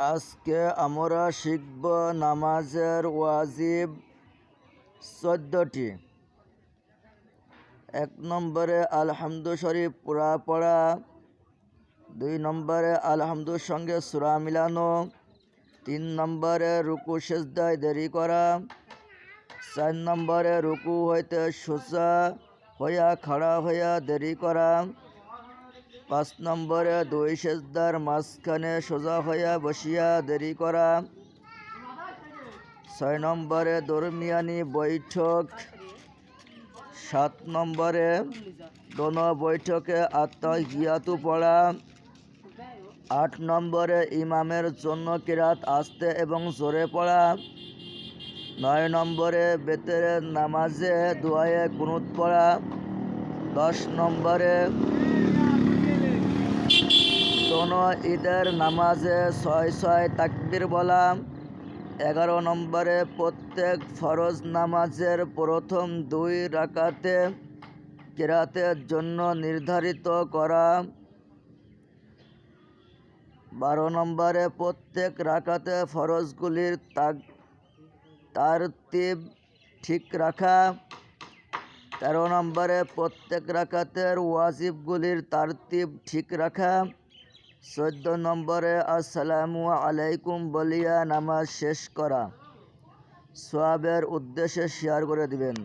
আজকে আমরা শিখব নামাজের ওয়াজিব 14টি। 1 নম্বরে আলহামদু শরীফ পুরা পড়া, 2 নম্বরে আলহামদুর সঙ্গে সূরা মিলানো, 3 নম্বরে রুকু সেজদায় দেরি করা, 4 নম্বরে রুকু হইতে সোজা হইয়া খাড়া হইয়া দেরি করা, 5 নম্বরে 2 সেজদার মাঝখানে সোজা হইয়া বসিয়া দেরি করা, 6 নম্বরে দরমিয়ানি বৈঠক, 7 নম্বরে দোনো বৈঠকে আত্তাহিয়াতু পড়া, 8 নম্বরে ইমামের জন্য কিরাত আস্তে এবং জোরে পড়া, 9 নম্বরে বেতেরের নামাজে দোয়ায়ে কুনুত পড়া, 10 নম্বরে দোনো ঈদের নামাজে 6 তাকবীর বলা, 11 নম্বরে প্রত্যেক ফরজ নামাজের প্রথম 2 রাকাতে কিরাতের জন্য নির্ধারিত করা, 12 নম্বরে প্রত্যেক রাকাতে ফরজগুলির তারতিব ঠিক রাখা, 13 নম্বরে প্রত্যেক রাকাতের ওয়াজিবগুলির তারতিব ঠিক রাখা, 14 নম্বরে আসসালামু আলাইকুম বলিয়া নামাজ শেষ করা। সওয়াবের উদ্দেশ্যে শেয়ার করে দিবেন।